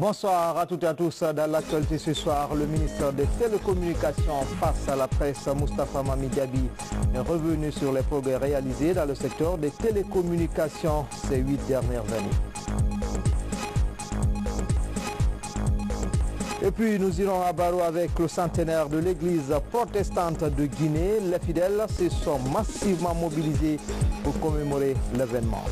Bonsoir à toutes et à tous. Dans l'actualité ce soir, le ministre des Télécommunications face à la presse, Moustapha Mami Diaby, est revenu sur les progrès réalisés dans le secteur des télécommunications ces 8 dernières années. Et puis nous irons à Barrow avec le centenaire de l'église protestante de Guinée. Les fidèles se sont massivement mobilisés pour commémorer l'événement.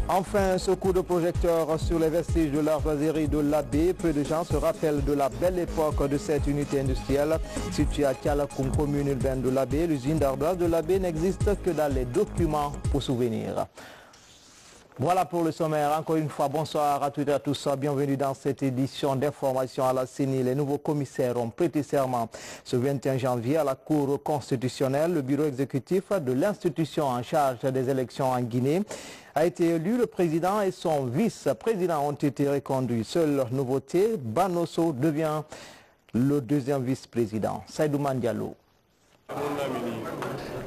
Enfin, ce coup de projecteur sur les vestiges de l'ardoiserie de l'Abbé. Peu de gens se rappellent de la belle époque de cette unité industrielle située à Tialakoum, commune urbaine de l'Abbé. L'usine d'ardoise de l'Abbé n'existe que dans les documents pour souvenir. Voilà pour le sommaire. Encore une fois, bonsoir à toutes et à tous. Bienvenue dans cette édition d'information à la CENI. Les nouveaux commissaires ont prêté serment ce 21 janvier à la Cour constitutionnelle. Le bureau exécutif de l'institution en charge des élections en Guinée a été élu. Le président et son vice-président ont été reconduits. Seule nouveauté, Banosso devient le deuxième vice-président. Saïdou Mandialo.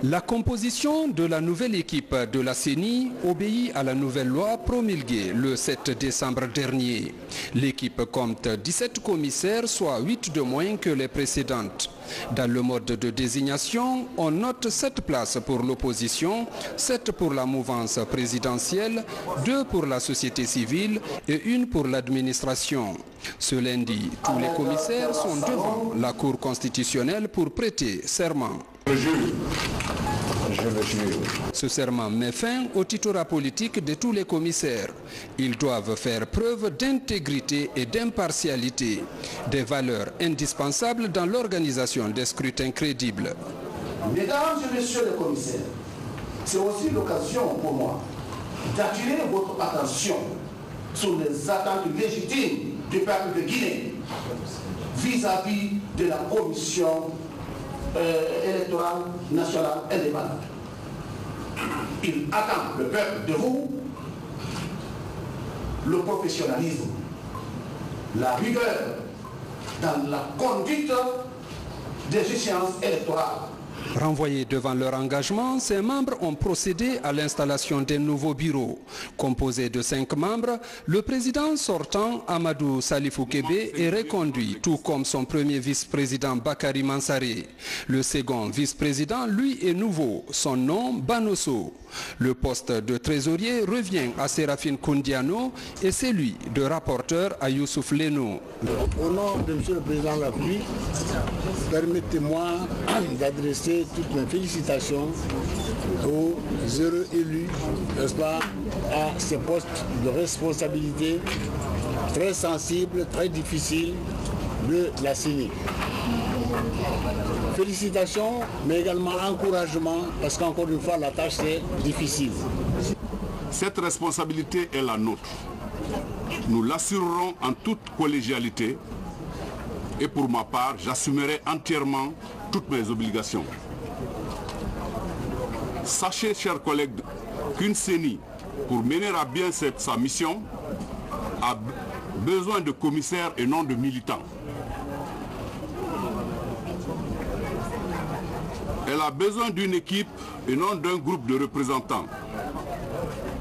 La composition de la nouvelle équipe de la CENI obéit à la nouvelle loi promulguée le 7 décembre dernier. L'équipe compte 17 commissaires, soit 8 de moins que les précédentes. Dans le mode de désignation, on note 7 places pour l'opposition, 7 pour la mouvance présidentielle, 2 pour la société civile et 1 pour l'administration. Ce lundi, tous les commissaires sont devant la Cour constitutionnelle pour prêter serment. Ce serment met fin au tutorat politique de tous les commissaires. Ils doivent faire preuve d'intégrité et d'impartialité, des valeurs indispensables dans l'organisation des scrutins crédibles. Mesdames et messieurs les commissaires, c'est aussi l'occasion pour moi d'attirer votre attention sur les attentes légitimes du peuple de Guinée vis-à-vis de la commission électorale nationale indépendante. Il attend le peuple de vous le professionnalisme, la rigueur dans la conduite des échéances électorales. Renvoyés devant leur engagement, ces membres ont procédé à l'installation d'un nouveau bureau. Composé de 5 membres, le président sortant, Amadou Salifou Kébé, est reconduit, tout comme son premier vice-président Bakary Mansaré. Le second vice-président, lui, est nouveau, son nom Banosso. Le poste de trésorier revient à Séraphine Koundiano et celui de rapporteur à Youssouf Leno. Au nom de M. le Président de la République, permettez-moi d'adresser toutes mes félicitations aux heureux élus, n'est-ce pas, à ces postes de responsabilité très sensibles, très difficiles de la CENI. Félicitations, mais également encouragement, parce qu'encore une fois, la tâche est difficile. Cette responsabilité est la nôtre. Nous l'assurerons en toute collégialité et pour ma part, j'assumerai entièrement toutes mes obligations. Sachez, chers collègues, qu'une CENI, pour mener à bien sa mission, a besoin de commissaires et non de militants. Elle a besoin d'une équipe et non d'un groupe de représentants.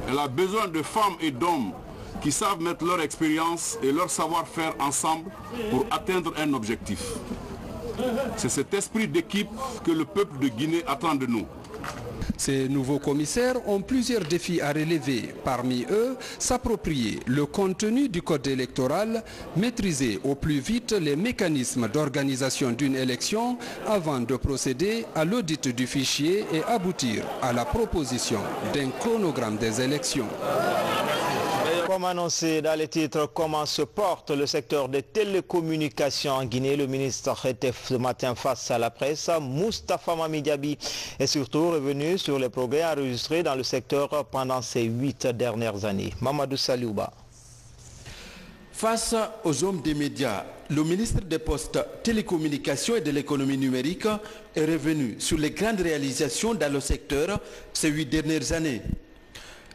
Elle a besoin de femmes et d'hommes qui savent mettre leur expérience et leur savoir-faire ensemble pour atteindre un objectif. C'est cet esprit d'équipe que le peuple de Guinée attend de nous. Ces nouveaux commissaires ont plusieurs défis à relever. Parmi eux, s'approprier le contenu du code électoral, maîtriser au plus vite les mécanismes d'organisation d'une élection avant de procéder à l'audit du fichier et aboutir à la proposition d'un chronogramme des élections. Comme annoncé dans les titres, comment se porte le secteur des télécommunications en Guinée? Le ministre était ce matin face à la presse. Moustapha Mami Diaby est surtout revenu sur les progrès enregistrés dans le secteur pendant ces 8 dernières années. Mamadou Saliouba. Face aux hommes des médias, le ministre des Postes, Télécommunications et de l'économie numérique est revenu sur les grandes réalisations dans le secteur ces 8 dernières années.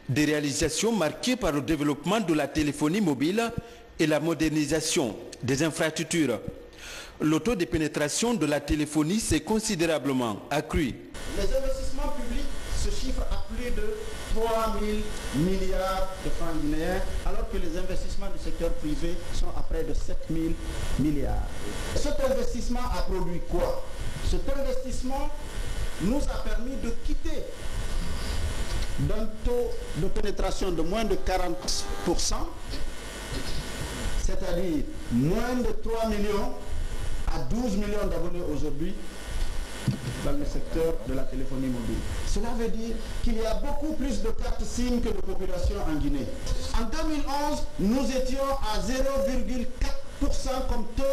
Des réalisations marquées par le développement de la téléphonie mobile et la modernisation des infrastructures. Le taux de pénétration de la téléphonie s'est considérablement accru. Les investissements publics se chiffrent à plus plus de 3 000 milliards de francs guinéens, alors que les investissements du secteur privé sont à près de 7 000 milliards. Cet investissement a produit quoi? Cet investissement nous a permis de quitter d'un taux de pénétration de moins de 40%, c'est-à-dire moins de 3 millions à 12 millions d'abonnés aujourd'hui dans le secteur de la téléphonie mobile. Cela veut dire qu'il y a beaucoup plus de cartes SIM que de population en Guinée. En 2011, nous étions à 0,4% comme taux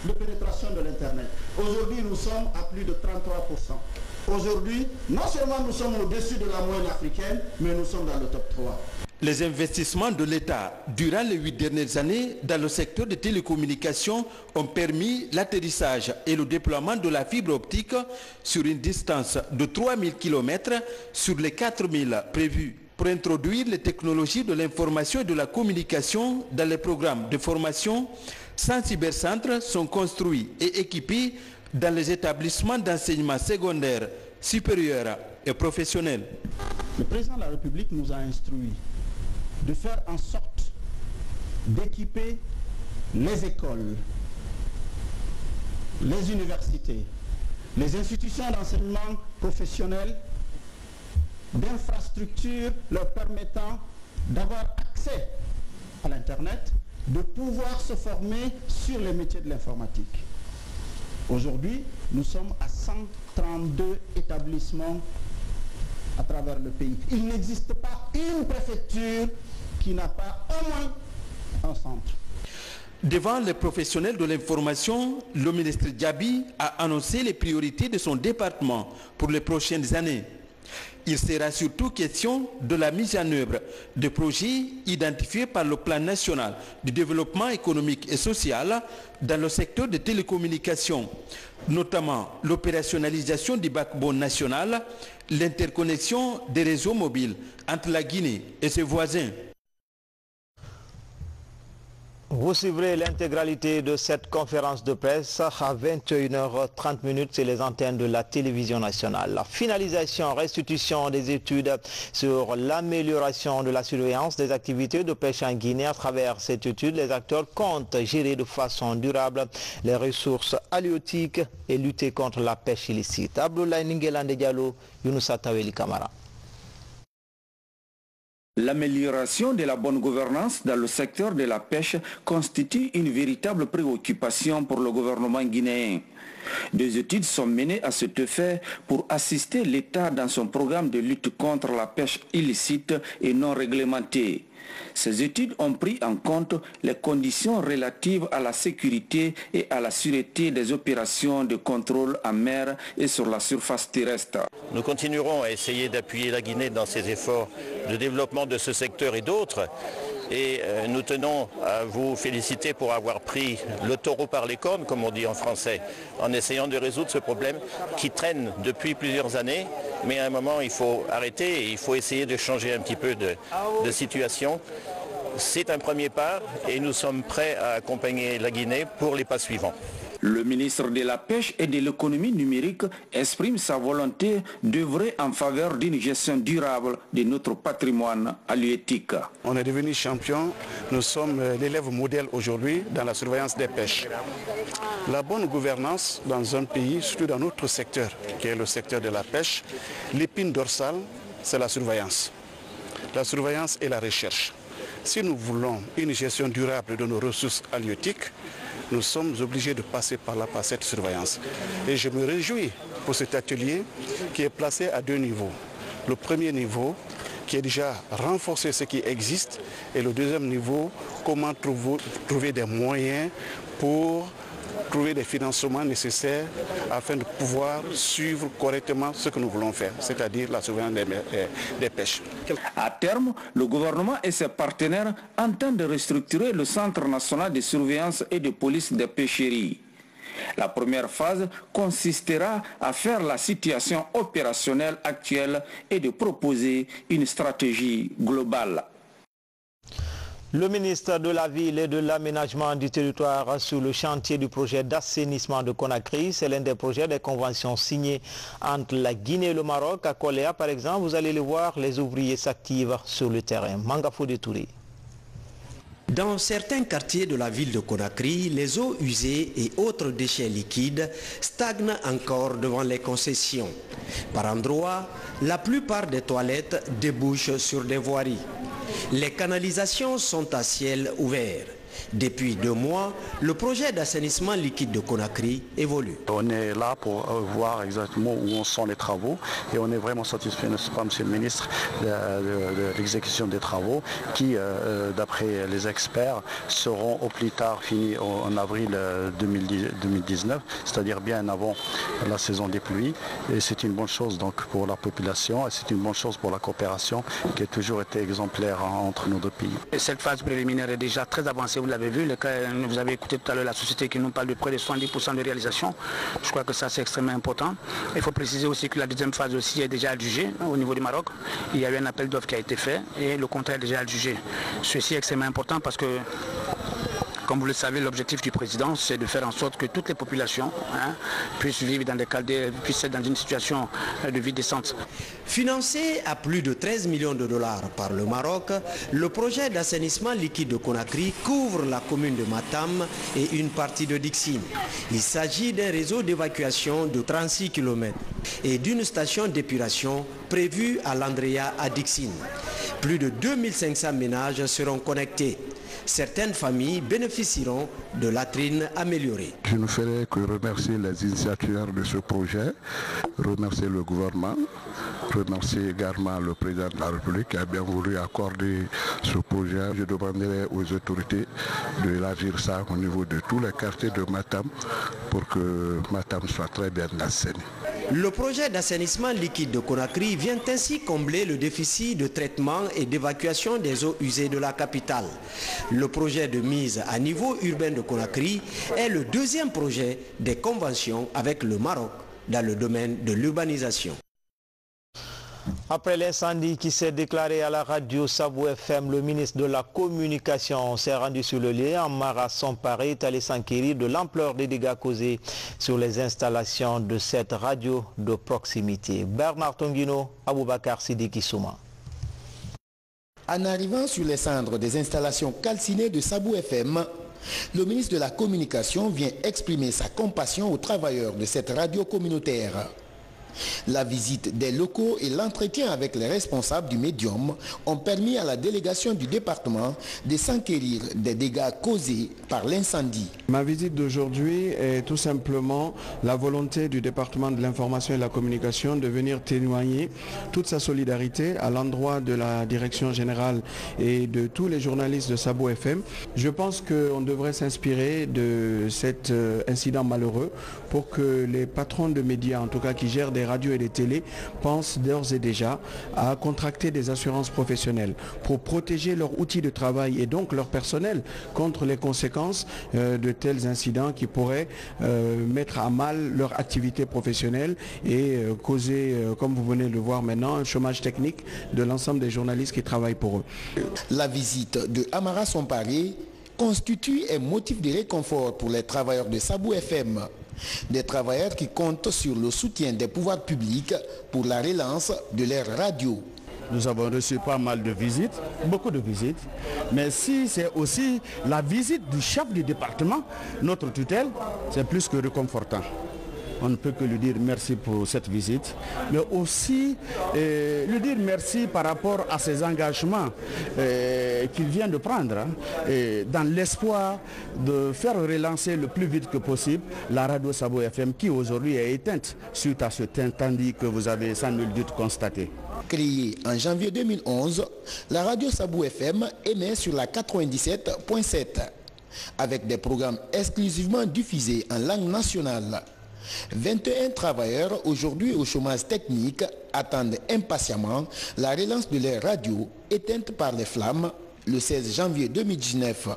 de pénétration de l'Internet. Aujourd'hui, nous sommes à plus de 33%. Aujourd'hui, non seulement nous sommes au-dessus de la moyenne africaine, mais nous sommes dans le top 3. Les investissements de l'État durant les 8 dernières années dans le secteur des télécommunications ont permis l'atterrissage et le déploiement de la fibre optique sur une distance de 3000 km sur les 4000 prévus. Pour introduire les technologies de l'information et de la communication dans les programmes de formation, 100 cybercentres sont construits et équipés dans les établissements d'enseignement secondaire, supérieur et professionnel. Le président de la République nous a instruits de faire en sorte d'équiper les écoles, les universités, les institutions d'enseignement professionnel d'infrastructures leur permettant d'avoir accès à l'Internet, de pouvoir se former sur les métiers de l'informatique. Aujourd'hui, nous sommes à 132 établissements à travers le pays. Il n'existe pas une préfecture qui n'a pas au moins un centre. Devant les professionnels de l'information, le ministre Diaby a annoncé les priorités de son département pour les prochaines années. Il sera surtout question de la mise en œuvre de projets identifiés par le Plan national du développement économique et social dans le secteur des télécommunications, notamment l'opérationnalisation du backbone national, l'interconnexion des réseaux mobiles entre la Guinée et ses voisins. Vous suivrez l'intégralité de cette conférence de presse à 21h30 sur les antennes de la télévision nationale. La finalisation, restitution des études sur l'amélioration de la surveillance des activités de pêche en Guinée. À travers cette étude, les acteurs comptent gérer de façon durable les ressources halieutiques et lutter contre la pêche illicite. Abdoulaye Ningelande Diallo, Younoussa Taweli Kamara. L'amélioration de la bonne gouvernance dans le secteur de la pêche constitue une véritable préoccupation pour le gouvernement guinéen. Des études sont menées à cet effet pour assister l'État dans son programme de lutte contre la pêche illicite et non réglementée. Ces études ont pris en compte les conditions relatives à la sécurité et à la sûreté des opérations de contrôle en mer et sur la surface terrestre. Nous continuerons à essayer d'appuyer la Guinée dans ses efforts de développement de ce secteur et d'autres. Et nous tenons à vous féliciter pour avoir pris le taureau par les cornes, comme on dit en français, en essayant de résoudre ce problème qui traîne depuis plusieurs années. Mais à un moment, il faut arrêter et il faut essayer de changer un petit peu de situation. C'est un premier pas et nous sommes prêts à accompagner la Guinée pour les pas suivants. Le ministre de la Pêche et de l'économie numérique exprime sa volonté d'œuvrer en faveur d'une gestion durable de notre patrimoine halieutique. On est devenu champion, nous sommes l'élève modèle aujourd'hui dans la surveillance des pêches. La bonne gouvernance dans un pays, surtout dans notre secteur, qui est le secteur de la pêche, l'épine dorsale, c'est la surveillance. La surveillance et la recherche. Si nous voulons une gestion durable de nos ressources halieutiques, nous sommes obligés de passer par là, par cette surveillance. Et je me réjouis pour cet atelier qui est placé à deux niveaux. Le premier niveau, qui est déjà renforcer ce qui existe, et le deuxième niveau, comment trouver des moyens pour trouver des financements nécessaires afin de pouvoir suivre correctement ce que nous voulons faire, c'est-à-dire la surveillance des pêches. À terme, le gouvernement et ses partenaires entendent de restructurer le Centre national de surveillance et de police des pêcheries. La première phase consistera à faire la situation opérationnelle actuelle et de proposer une stratégie globale. Le ministre de la Ville et de l'Aménagement du territoire sur le chantier du projet d'assainissement de Conakry. C'est l'un des projets des conventions signées entre la Guinée et le Maroc. À Koléa, par exemple, vous allez le voir, les ouvriers s'activent sur le terrain. Mangafo de Touré. Dans certains quartiers de la ville de Conakry, les eaux usées et autres déchets liquides stagnent encore devant les concessions. Par endroits, la plupart des toilettes débouchent sur des voiries. Les canalisations sont à ciel ouvert. Depuis 2 mois, le projet d'assainissement liquide de Conakry évolue. On est là pour voir exactement où en sont les travaux et on est vraiment satisfait, n'est-ce pas, Monsieur le Ministre, de l'exécution des travaux qui, d'après les experts, seront au plus tard finis en avril 2019, c'est-à-dire bien avant la saison des pluies. Et c'est une bonne chose donc pour la population et c'est une bonne chose pour la coopération qui a toujours été exemplaire entre nos deux pays. Et cette phase préliminaire est déjà très avancée. Vous l'avez vu, vous avez écouté tout à l'heure la société qui nous parle de près de 70% de réalisation. Je crois que ça c'est extrêmement important. Il faut préciser aussi que la deuxième phase aussi est déjà adjugée au niveau du Maroc. Il y a eu un appel d'offres qui a été fait et le contrat est déjà adjugé. Ceci est extrêmement important parce que, comme vous le savez, l'objectif du président, c'est de faire en sorte que toutes les populations puissent vivre dans des cadres, puissent être dans une situation de vie décente. Financé à plus de 13 millions de dollars par le Maroc, le projet d'assainissement liquide de Conakry couvre la commune de Matam et une partie de Dixine. Il s'agit d'un réseau d'évacuation de 36 km et d'une station d'épuration prévue à l'Andrea à Dixine. Plus de 2500 ménages seront connectés. Certaines familles bénéficieront de latrines améliorées. Je ne ferai que remercier les initiateurs de ce projet, remercier le gouvernement, remercier également le président de la République qui a bien voulu accorder ce projet. Je demanderai aux autorités d'élargir ça au niveau de tous les quartiers de Matam pour que Matam soit très bien assaini. Le projet d'assainissement liquide de Conakry vient ainsi combler le déficit de traitement et d'évacuation des eaux usées de la capitale. Le projet de mise à niveau urbain de Conakry est le deuxième projet des conventions avec le Maroc dans le domaine de l'urbanisation. Après l'incendie qui s'est déclaré à la radio Sabou FM, le ministre de la Communication s'est rendu sur le lieu. Amara Somparé est allé s'enquérir de l'ampleur des dégâts causés sur les installations de cette radio de proximité. Bernard Tonguino, Aboubakar Sidiki Souma. En arrivant sur les cendres des installations calcinées de Sabou FM, le ministre de la Communication vient exprimer sa compassion aux travailleurs de cette radio communautaire. La visite des locaux et l'entretien avec les responsables du médium ont permis à la délégation du département de s'enquérir des dégâts causés par l'incendie. Ma visite d'aujourd'hui est tout simplement la volonté du département de l'information et de la communication de venir témoigner toute sa solidarité à l'endroit de la direction générale et de tous les journalistes de Sabou FM. Je pense qu'on devrait s'inspirer de cet incident malheureux pour que les patrons de médias, en tout cas qui gèrent des radios et des télés, pensent d'ores et déjà à contracter des assurances professionnelles pour protéger leurs outils de travail et donc leur personnel contre les conséquences de tels incidents qui pourraient mettre à mal leur activité professionnelle et causer, comme vous venez de le voir maintenant, un chômage technique de l'ensemble des journalistes qui travaillent pour eux. La visite de Amara Somparé constitue un motif de réconfort pour les travailleurs de Sabou FM. Des travailleurs qui comptent sur le soutien des pouvoirs publics pour la relance de leur radio. Nous avons reçu pas mal de visites, beaucoup de visites, mais si c'est aussi la visite du chef du département, notre tutelle, c'est plus que réconfortant. On ne peut que lui dire merci pour cette visite, mais aussi lui dire merci par rapport à ses engagements qu'il vient de prendre, dans l'espoir de faire relancer le plus vite que possible la radio Sabou FM qui aujourd'hui est éteinte suite à cet incendie que vous avez sans nul doute constaté. Créée en janvier 2011, la radio Sabou FM émet sur la 97.7 avec des programmes exclusivement diffusés en langue nationale. 21 travailleurs aujourd'hui au chômage technique attendent impatiemment la relance de leur radio éteinte par les flammes le 16 janvier 2019.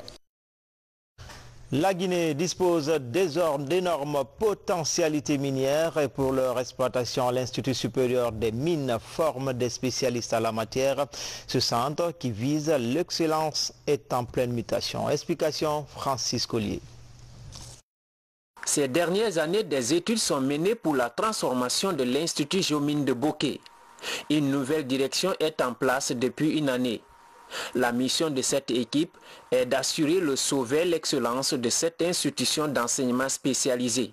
La Guinée dispose d'énormes potentialités minières et pour leur exploitation, l'Institut supérieur des mines forme des spécialistes à la matière. Ce centre qui vise l'excellence est en pleine mutation. Explication Francis Collier. Ces dernières années, des études sont menées pour la transformation de l'Institut géomine de Bokeh. Une nouvelle direction est en place depuis une année. La mission de cette équipe est d'assurer le sauver l'excellence de cette institution d'enseignement spécialisé.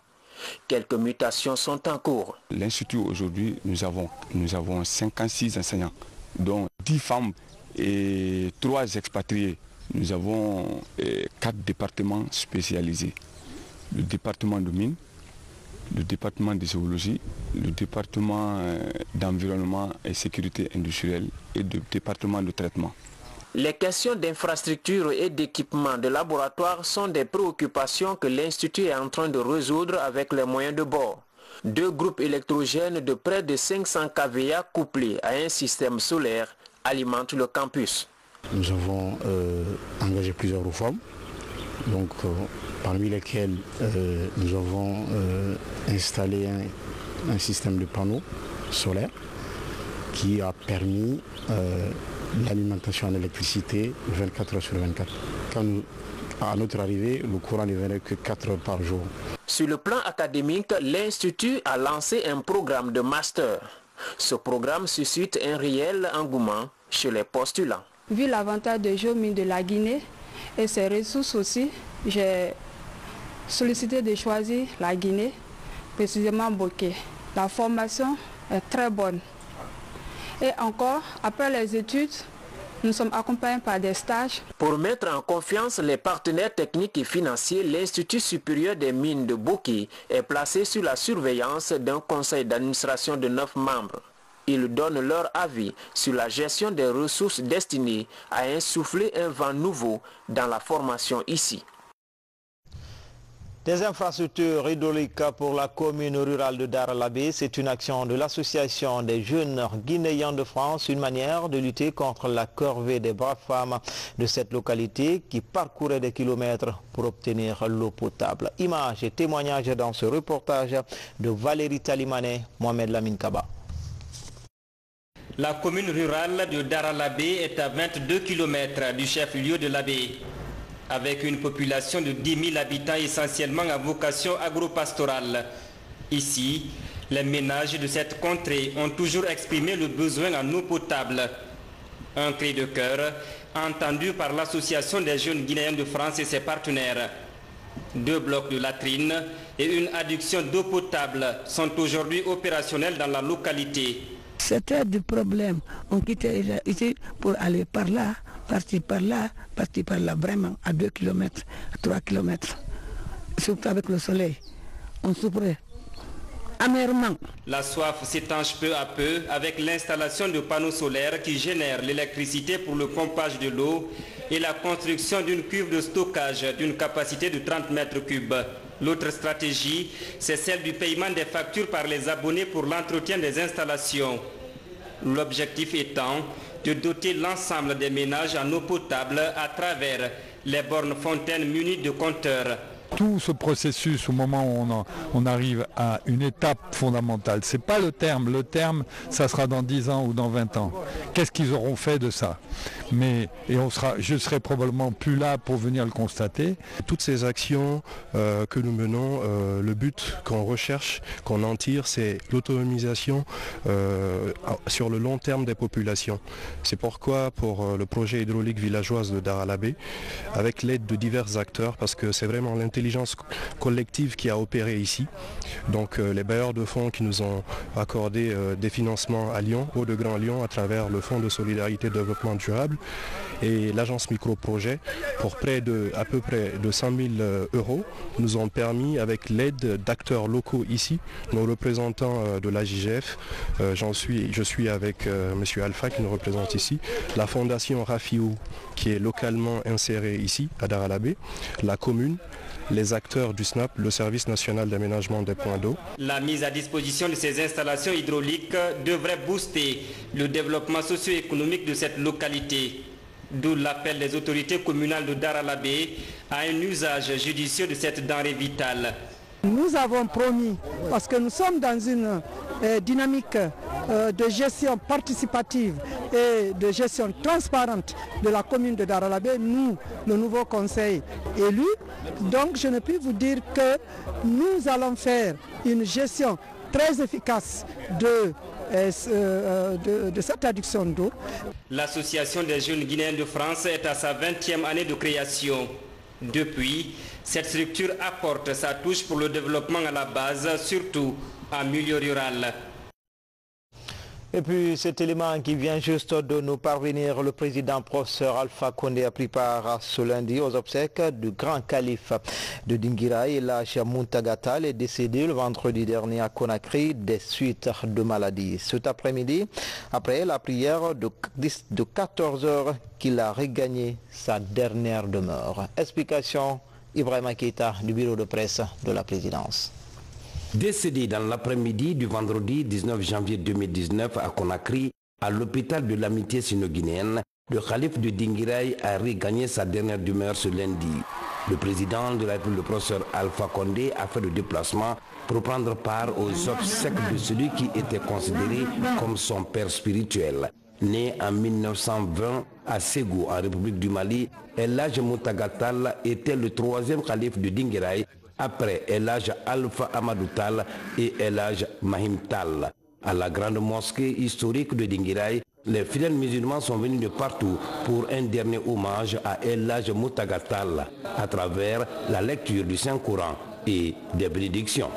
Quelques mutations sont en cours. L'Institut aujourd'hui, nous avons 56 enseignants, dont 10 femmes et 3 expatriés. Nous avons 4 départements spécialisés. Le département de mines, le département de géologie, le département d'environnement et sécurité industrielle et le département de traitement. Les questions d'infrastructure et d'équipement de laboratoire sont des préoccupations que l'Institut est en train de résoudre avec les moyens de bord. 2 groupes électrogènes de près de 500 kVA couplés à un système solaire alimentent le campus. Nous avons engagé plusieurs réformes, parmi lesquelles nous avons installé un système de panneaux solaires qui a permis l'alimentation en électricité 24 heures sur 24. À notre arrivée, le courant ne venait que 4 heures par jour. Sur le plan académique, l'Institut a lancé un programme de master. Ce programme suscite un réel engouement chez les postulants. Vu l'avantage des géomines de la Guinée et ses ressources aussi, j'ai sollicité de choisir la Guinée, précisément Bokeh. La formation est très bonne. Et encore, après les études, nous sommes accompagnés par des stages. Pour mettre en confiance les partenaires techniques et financiers, l'Institut supérieur des mines de Bokeh est placé sous la surveillance d'un conseil d'administration de 9 membres. Ils donnent leur avis sur la gestion des ressources destinées à insuffler un vent nouveau dans la formation ici. Des infrastructures hydrauliques pour la commune rurale de Dar-el-Labé, c'est une action de l'association des jeunes guinéens de France, une manière de lutter contre la corvée des braves femmes de cette localité qui parcouraient des kilomètres pour obtenir l'eau potable. Images et témoignages dans ce reportage de Valérie Talimané, Mohamed Lamine Kaba. La commune rurale de Dar-el-Labé est à 22 km du chef-lieu de l'Abé. Avec une population de 10 000 habitants essentiellement à vocation agro-pastorale. Ici, les ménages de cette contrée ont toujours exprimé le besoin en eau potable. Un cri de cœur entendu par l'Association des jeunes guinéens de France et ses partenaires. 2 blocs de latrines et une adduction d'eau potable sont aujourd'hui opérationnels dans la localité. C'était du problème. On quittait ici pour aller par là, partir par là, vraiment à 2 km, à 3 km. Surtout avec le soleil, on souffrait amèrement. La soif s'étanche peu à peu avec l'installation de panneaux solaires qui génèrent l'électricité pour le pompage de l'eau et la construction d'une cuve de stockage d'une capacité de 30 mètres cubes. L'autre stratégie, c'est celle du paiement des factures par les abonnés pour l'entretien des installations. L'objectif étant de doter l'ensemble des ménages en eau potable à travers les bornes fontaines munies de compteurs. Tout ce processus, au moment où on arrive à une étape fondamentale, ce n'est pas le terme, ça sera dans 10 ans ou dans 20 ans. Qu'est-ce qu'ils auront fait de ça? Je serai probablement plus là pour venir le constater. Toutes ces actions que nous menons, le but qu'on recherche, qu'on en tire, c'est l'autonomisation sur le long terme des populations. C'est pourquoi pour le projet hydraulique villageoise de Dar-el-Labé, avec l'aide de divers acteurs, parce que c'est vraiment l'intelligence collective qui a opéré ici. Donc les bailleurs de fonds qui nous ont accordé des financements à Lyon, Hauts-de-Grand Lyon, à travers le Fonds de solidarité et de développement durable et l'agence micro-projet pour à peu près de 100 000 euros nous ont permis, avec l'aide d'acteurs locaux ici, nos représentants de l'AJGF, je suis avec M. Alpha qui nous représente ici, la fondation Rafiou qui est localement insérée ici à Dar-el-Labé, la commune, les acteurs du SNAP, le service national d'aménagement des points d'eau. La mise à disposition de ces installations hydrauliques devrait booster le développement socio-économique de cette localité. d'où l'appel des autorités communales de Daralabé à un usage judicieux de cette denrée vitale. Nous avons promis, parce que nous sommes dans une dynamique de gestion participative et de gestion transparente de la commune de Daralabé, nous, le nouveau conseil élu. Donc je ne puis vous dire que nous allons faire une gestion très efficace de cette adduction d'eau. L'Association des jeunes Guinéens de France est à sa 20e année de création. Depuis, cette structure apporte sa touche pour le développement à la base, surtout en milieu rural. Et puis cet élément qui vient juste de nous parvenir, le président professeur Alpha Condé a pris part ce lundi aux obsèques du grand calife de Dinguiraye. Elhadji Mountaga Tall est décédé le vendredi dernier à Conakry des suites de maladie. Cet après-midi, après la prière de 14 heures, qu'il a regagné sa dernière demeure. Explication Ibrahima Keita du bureau de presse de la présidence. Décédé dans l'après-midi du vendredi 19 janvier 2019 à Conakry, à l'hôpital de l'amitié sino-guinéenne, le calife de Dinguiraye a regagné sa dernière demeure ce lundi. Le président de la République, le professeur Alpha Condé, a fait le déplacement pour prendre part aux obsèques de celui qui était considéré comme son père spirituel. Né en 1920 à Ségou, en République du Mali, Elhadji Mountaga Tall était le troisième calife de Dinguiraye, après Elhadji Alpha Amadou Tall et Elhadji Mahim Tall. À la grande mosquée historique de Dinguiraye, les fidèles musulmans sont venus de partout pour un dernier hommage à Elhadji Mountaga Tall à travers la lecture du Saint-Coran et des bénédictions.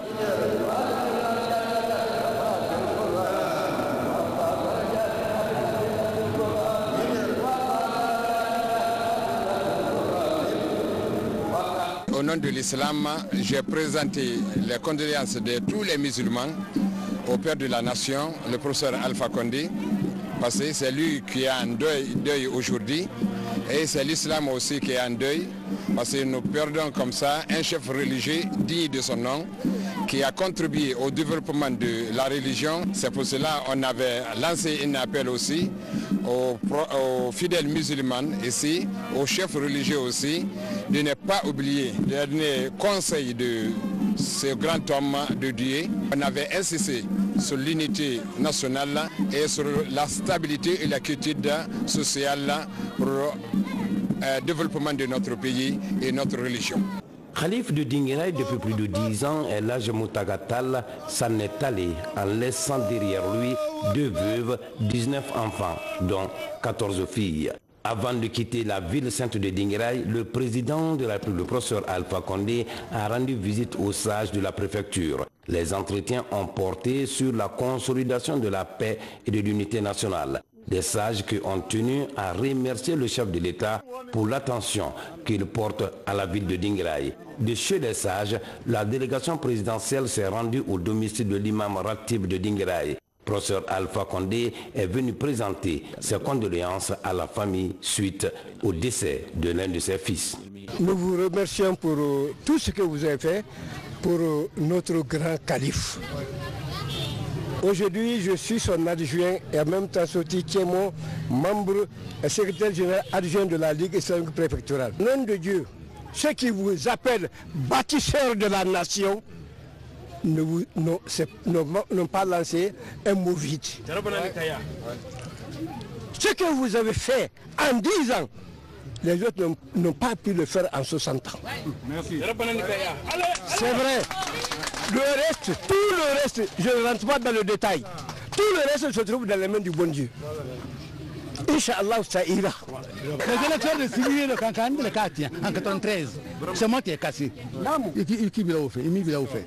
Au nom de l'islam, j'ai présenté les condoléances de tous les musulmans au père de la nation, le professeur Alpha Condé, parce que c'est lui qui est en deuil aujourd'hui, et c'est l'islam aussi qui est en deuil, parce que nous perdons comme ça un chef religieux digne de son nom, qui a contribué au développement de la religion. C'est pour cela qu'on avait lancé un appel aussi aux fidèles musulmans ici, aux chefs religieux aussi, de ne pas oublier le dernier conseil de ce grand homme de Dieu. On avait insisté sur l'unité nationale et sur la stabilité et la quiétude sociale pour le développement de notre pays et notre religion. Calife de Dinguiraye depuis plus de 10 ans, Elhadji Mountaga Tall s'en est allé en laissant derrière lui 2 veuves, 19 enfants, dont 14 filles. Avant de quitter la ville sainte de Dinguiraye, le président de la République, le professeur Alpha Condé, a rendu visite aux sages de la préfecture. Les entretiens ont porté sur la consolidation de la paix et de l'unité nationale. Des sages qui ont tenu à remercier le chef de l'État pour l'attention qu'il porte à la ville de Dinguiraye. De chez les sages, la délégation présidentielle s'est rendue au domicile de l'imam Ratib de Dinguiraye. Professeur Alpha Condé est venu présenter ses condoléances à la famille suite au décès de l'un de ses fils. Nous vous remercions pour tout ce que vous avez fait pour notre grand calife. Aujourd'hui, je suis son adjoint et en même temps Soti Thiemo, membre et secrétaire général adjoint de la Ligue islamique préfectorale. Nom de Dieu, ceux qui vous appellent bâtisseurs de la nation n'ont pas lancé un mot vide. Ce que vous avez fait en 10 ans, les autres n'ont pas pu le faire en 60 ans. Merci. C'est vrai. Le reste, tout le reste, je ne rentre pas dans le détail. Tout le reste se trouve dans les mains du bon Dieu. Inch'Allah, ça ira. Les élections de Sylvie de Cancane, le 4 en 93, c'est moi qui ai cassé. Qui l'a fait? Il l'a fait.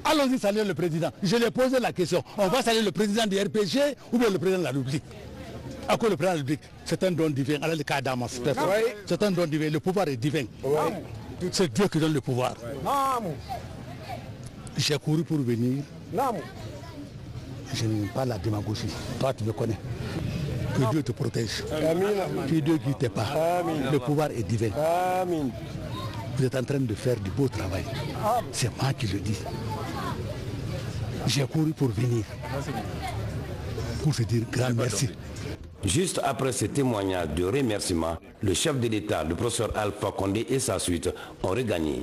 Allons-y saluer le président. Je lui ai posé la question. On va saluer le président du RPG ou bien le président de la République? À quoi le président de la République? C'est un don divin. Alors le cas d'Amas. C'est un don divin. Le pouvoir est divin. C'est Dieu qui donne le pouvoir. J'ai couru pour venir. Je n'aime pas la démagogie. Toi, tu me connais. Que Dieu te protège. Que Dieu ne guide pas. Le pouvoir est divin. Vous êtes en train de faire du beau travail. C'est moi qui le dis. j'ai couru pour venir, pour se dire grand merci. Juste après ce témoignage de remerciement, le chef de l'État, le professeur Alpha Condé et sa suite ont regagné.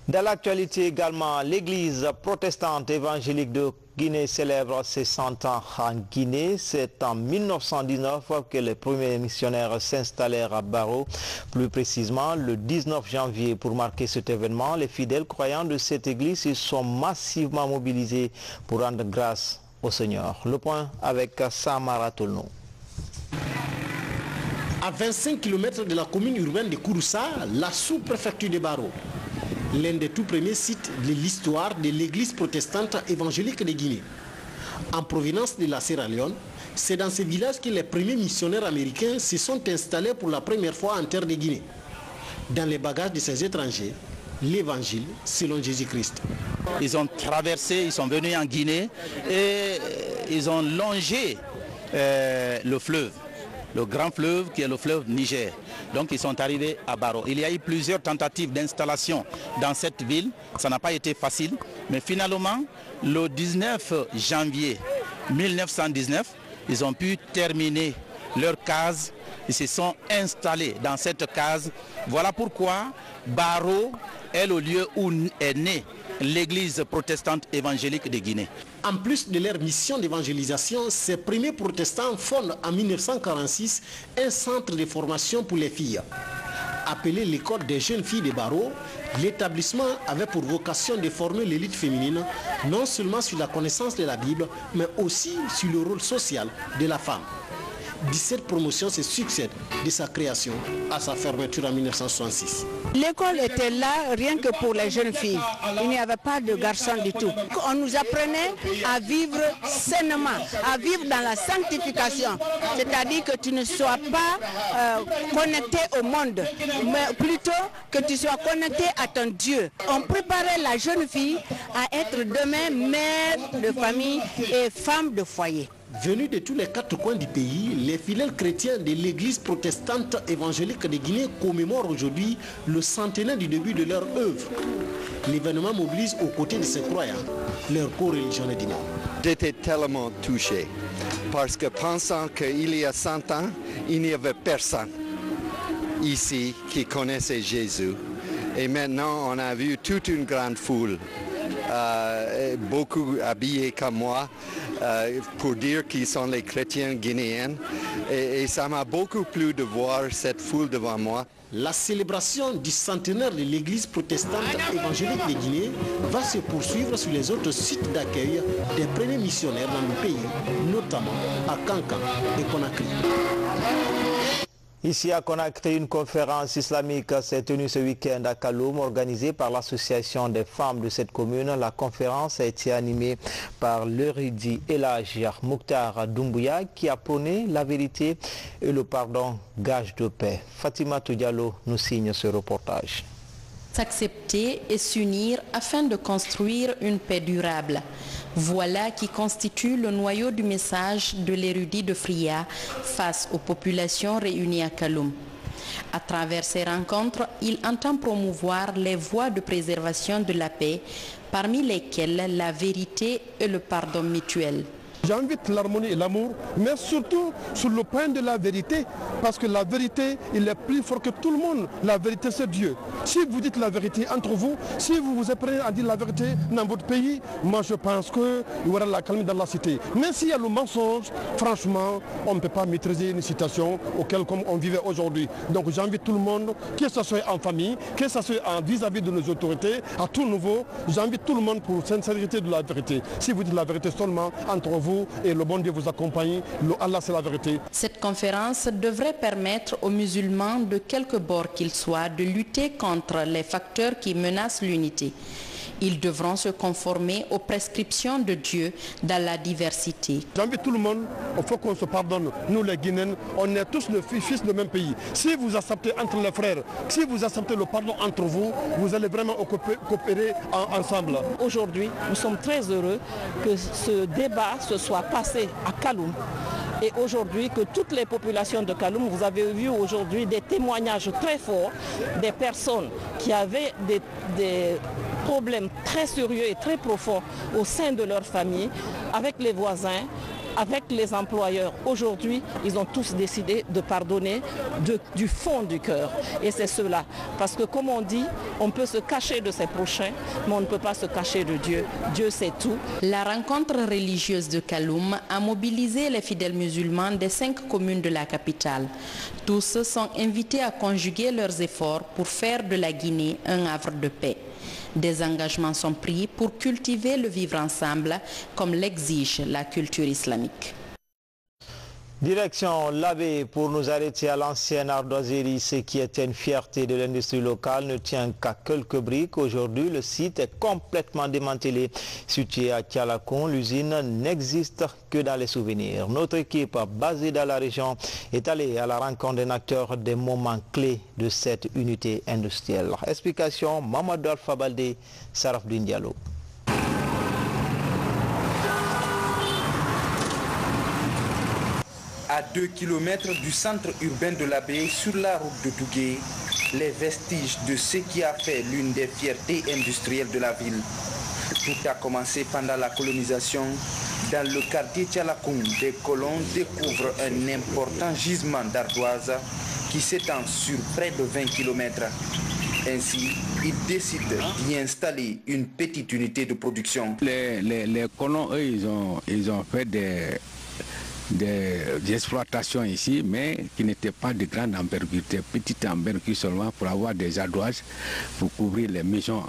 Dans l'actualité également, l'église protestante évangélique de Guinée célèbre ses 100 ans en Guinée. C'est en 1919 que les premiers missionnaires s'installèrent à Baro. Plus précisément, le 19 janvier, pour marquer cet événement, les fidèles croyants de cette église se sont massivement mobilisés pour rendre grâce au Seigneur. Le point avec Samara Tolno. À 25 km de la commune urbaine de Kouroussa, la sous-préfecture de Baro, l'un des tout premiers sites de l'histoire de l'église protestante évangélique de Guinée. En provenance de la Sierra Leone, c'est dans ce village que les premiers missionnaires américains se sont installés pour la première fois en terre de Guinée. Dans les bagages de ces étrangers, l'évangile selon Jésus-Christ. Ils ont traversé, ils sont venus en Guinée et ils ont longé le fleuve. Le grand fleuve qui est le fleuve Niger. Donc ils sont arrivés à Baro. Il y a eu plusieurs tentatives d'installation dans cette ville. Ça n'a pas été facile. Mais finalement, le 19 janvier 1919, ils ont pu terminer leur case. Ils se sont installés dans cette case. Voilà pourquoi Baro est le lieu où est née l'église protestante évangélique de Guinée. En plus de leur mission d'évangélisation, ces premiers protestants fondent en 1946 un centre de formation pour les filles. Appelé l'école des jeunes filles de Baro, l'établissement avait pour vocation de former l'élite féminine, non seulement sur la connaissance de la Bible, mais aussi sur le rôle social de la femme. 17 promotions se succèdent de sa création à sa fermeture en 1966. L'école était là rien que pour les jeunes filles. Il n'y avait pas de garçons du tout. On nous apprenait à vivre sainement, à vivre dans la sanctification. C'est-à-dire que tu ne sois pas connecté au monde, mais plutôt que tu sois connecté à ton Dieu. On préparait la jeune fille à être demain mère de famille et femme de foyer. Venus de tous les 4 coins du pays, les fidèles chrétiens de l'église protestante évangélique de Guinée commémorent aujourd'hui le centenaire du début de leur œuvre. L'événement mobilise aux côtés de ces croyants leur co-religion dimanche. J'étais tellement touché parce que pensant qu'il y a 100 ans, il n'y avait personne ici qui connaissait Jésus. Et maintenant, on a vu toute une grande foule, beaucoup habillés comme moi, pour dire qu'ils sont les chrétiens guinéens. Et ça m'a beaucoup plu de voir cette foule devant moi. La célébration du centenaire de l'église protestante évangélique de Guinée va se poursuivre sur les autres sites d'accueil des premiers missionnaires dans le pays, notamment à Kankan et Conakry. Ici à Conakry, une conférence islamique s'est tenue ce week-end à Kaloum, organisée par l'association des femmes de cette commune. La conférence a été animée par l'érudit Elhadji Mokhtar Doumbouya qui a prôné la vérité et le pardon, gage de paix. Fatima Diallo nous signe ce reportage. S'accepter et s'unir afin de construire une paix durable. Voilà qui constitue le noyau du message de l'érudit de Fria face aux populations réunies à Kaloum. À travers ces rencontres, il entend promouvoir les voies de préservation de la paix, parmi lesquelles la vérité et le pardon mutuel. J'invite l'harmonie et l'amour, mais surtout sur le point de la vérité, parce que la vérité, il est plus fort que tout le monde. La vérité, c'est Dieu. Si vous dites la vérité entre vous, si vous vous apprenez à dire la vérité dans votre pays, moi je pense qu'il y aura la calme dans la cité. Mais s'il y a le mensonge, franchement, on ne peut pas maîtriser une situation auquel comme on vivait aujourd'hui. Donc j'invite tout le monde, que ce soit en famille, que ce soit vis-à-vis de nos autorités, à tout niveau, j'invite tout le monde pour sincérité de la vérité. Si vous dites la vérité seulement entre vous, et le bon Dieu vous accompagne, Allah c'est la vérité. Cette conférence devrait permettre aux musulmans de quelque bord qu'ils soient de lutter contre les facteurs qui menacent l'unité. Ils devront se conformer aux prescriptions de Dieu dans la diversité. J'invite tout le monde, il faut qu'on se pardonne. Nous les Guinéens, on est tous les fils du même pays. Si vous acceptez entre les frères, si vous acceptez le pardon entre vous, vous allez vraiment coopérer ensemble. Aujourd'hui, nous sommes très heureux que ce débat se soit passé à Kaloum. Et aujourd'hui, que toutes les populations de Kaloum, vous avez vu aujourd'hui des témoignages très forts des personnes qui avaient des problèmes très sérieux et très profonds au sein de leur famille, avec les voisins, avec les employeurs. Aujourd'hui, ils ont tous décidé de pardonner du fond du cœur. Et c'est cela. Parce que comme on dit, on peut se cacher de ses prochains, mais on ne peut pas se cacher de Dieu. Dieu sait tout. La rencontre religieuse de Kaloum a mobilisé les fidèles musulmans des 5 communes de la capitale. Tous sont invités à conjuguer leurs efforts pour faire de la Guinée un havre de paix. Des engagements sont pris pour cultiver le vivre ensemble, comme l'exige la culture islamique. Direction l'Abbé pour nous arrêter à l'ancienne ardoiserie. Ce qui était une fierté de l'industrie locale ne tient qu'à quelques briques. Aujourd'hui, le site est complètement démantelé. Situé à Tialakon, l'usine n'existe que dans les souvenirs. Notre équipe, basée dans la région, est allée à la rencontre d'un acteur des moments clés de cette unité industrielle. Explication, Mamadou Alpha Baldé, Sarafdine Diallo. À 2 km du centre urbain de l'Abbé, sur la route de Dougué, les vestiges de ce qui a fait l'une des fiertés industrielles de la ville. Tout a commencé pendant la colonisation. Dans le quartier Tialakoum, des colons découvrent un important gisement d'ardoise qui s'étend sur près de 20 km. Ainsi, ils décident d'y installer une petite unité de production. Les colons, eux, ils ont fait des exploitations ici, mais qui n'étaient pas de grande envergure, de petite envergure seulement pour avoir des ardoises pour couvrir les maisons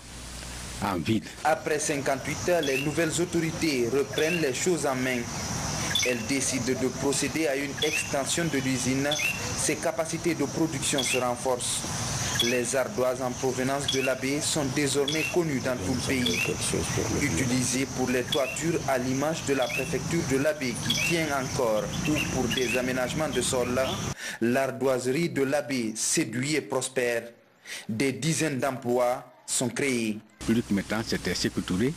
en ville. Après 58, les nouvelles autorités reprennent les choses en main. Elles décident de procéder à une extension de l'usine. Ses capacités de production se renforcent. Les ardoises en provenance de l'Abbé sont désormais connues dans tout le pays. Utilisées pour les toitures à l'image de la préfecture de l'Abbé qui tient encore, ou pour des aménagements de sol, l'ardoiserie de l'Abbé séduit et prospère. Des dizaines d'emplois sont créés. Plus maintenant, c'était Sékou Touré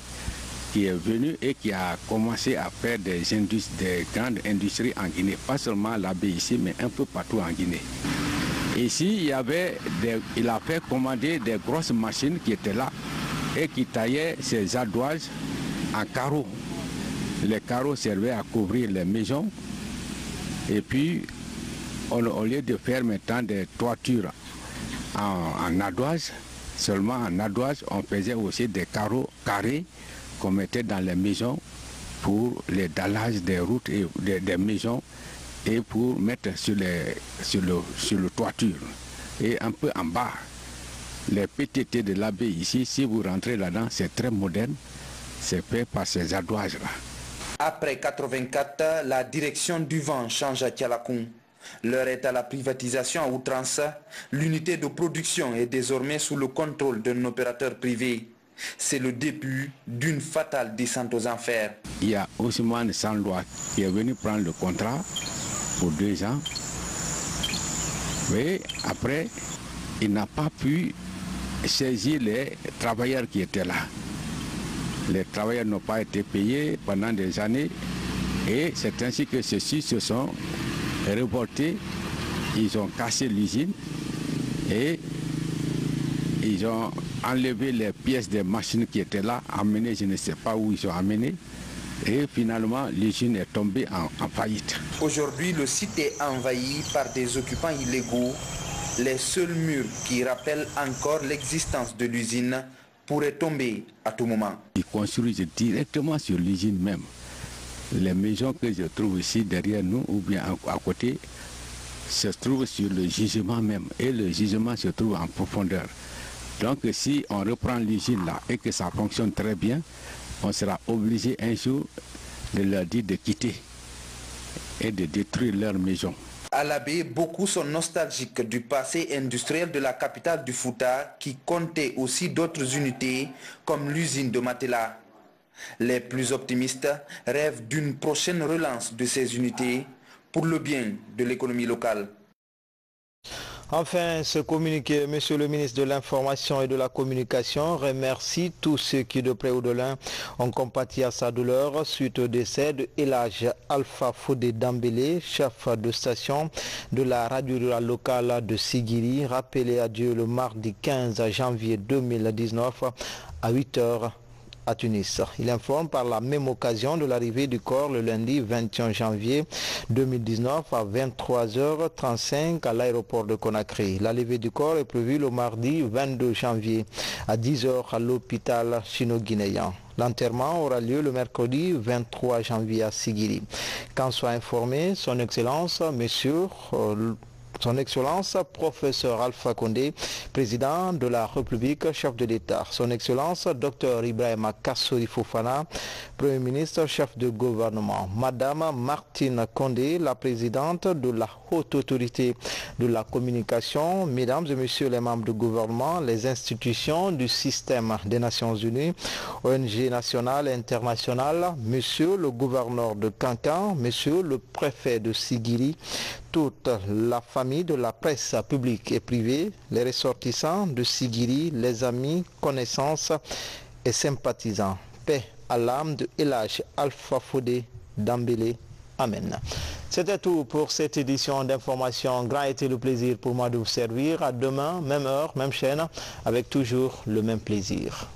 qui est venu et qui a commencé à faire des grandes industries en Guinée. Pas seulement l'Abbé ici, mais un peu partout en Guinée. Ici, il a fait commander des grosses machines qui étaient là et qui taillaient ces ardoises en carreaux. Les carreaux servaient à couvrir les maisons. Et puis, au lieu de faire maintenant des toitures en ardoise, seulement en ardoise, on faisait aussi des carreaux carrés qu'on mettait dans les maisons pour les dallages des routes et des maisons et pour mettre sur le toiture. Et un peu en bas, les PTT de l'Abbé ici, si vous rentrez là-dedans, c'est très moderne, c'est fait par ces ardoises-là. Après 84, la direction du vent change à Tialakoum. L'heure est à la privatisation à outrance. L'unité de production est désormais sous le contrôle d'un opérateur privé. C'est le début d'une fatale descente aux enfers. Il y a Ousmane Sanlois qui est venu prendre le contrat pour 2 ans. Mais après, il n'a pas pu saisir les travailleurs qui étaient là. Les travailleurs n'ont pas été payés pendant des années et c'est ainsi que ceux-ci se sont révoltés. Ils ont cassé l'usine et ils ont enlevé les pièces des machines qui étaient là, amenées, je ne sais pas où ils ont amené. Et finalement, l'usine est tombée en faillite. Aujourd'hui, le site est envahi par des occupants illégaux. Les seuls murs qui rappellent encore l'existence de l'usine pourraient tomber à tout moment. Ils construisent directement sur l'usine même. Les maisons que je trouve ici derrière nous ou bien à côté se trouvent sur le gisement même. Et le gisement se trouve en profondeur. Donc si on reprend l'usine là et que ça fonctionne très bien, on sera obligé un jour de leur dire de quitter et de détruire leur maison. À l'Abbé, beaucoup sont nostalgiques du passé industriel de la capitale du Fouta qui comptait aussi d'autres unités comme l'usine de Matela. Les plus optimistes rêvent d'une prochaine relance de ces unités pour le bien de l'économie locale. Enfin, ce communiqué, Monsieur le ministre de l'Information et de la Communication remercie tous ceux qui, de près ou de loin, ont compati à sa douleur suite au décès de Elhadj Alpha Fodé Dambélé, chef de station de la radio rurale locale de Sigiri, rappelé à Dieu le mardi 15 janvier 2019 à 8 h à Tunis. Il informe par la même occasion de l'arrivée du corps le lundi 21 janvier 2019 à 23h35 à l'aéroport de Conakry. La levée du corps est prévue le mardi 22 janvier à 10 h à l'hôpital chino-guinéen. L'enterrement aura lieu le mercredi 23 janvier à Sigiri. Qu'en soit informé, Son Excellence, Son Excellence, professeur Alpha Condé, président de la République, chef de l'État. Son Excellence, Dr Ibrahima Kassory Fofana, Premier ministre, chef de gouvernement. Madame Martine Condé, la présidente de la Haute Autorité de la Communication. Mesdames et Messieurs les membres du gouvernement, les institutions du système des Nations Unies, ONG nationales et internationales, Monsieur le gouverneur de Kankan, Monsieur le préfet de Sigiri, toute la famille de la presse publique et privée, les ressortissants de Sigiri, les amis, connaissances et sympathisants. Paix à l'âme de Elhadj Alpha Fodé Dambélé. Amen. C'était tout pour cette édition d'information. Grand était le plaisir pour moi de vous servir. À demain, même heure, même chaîne, avec toujours le même plaisir.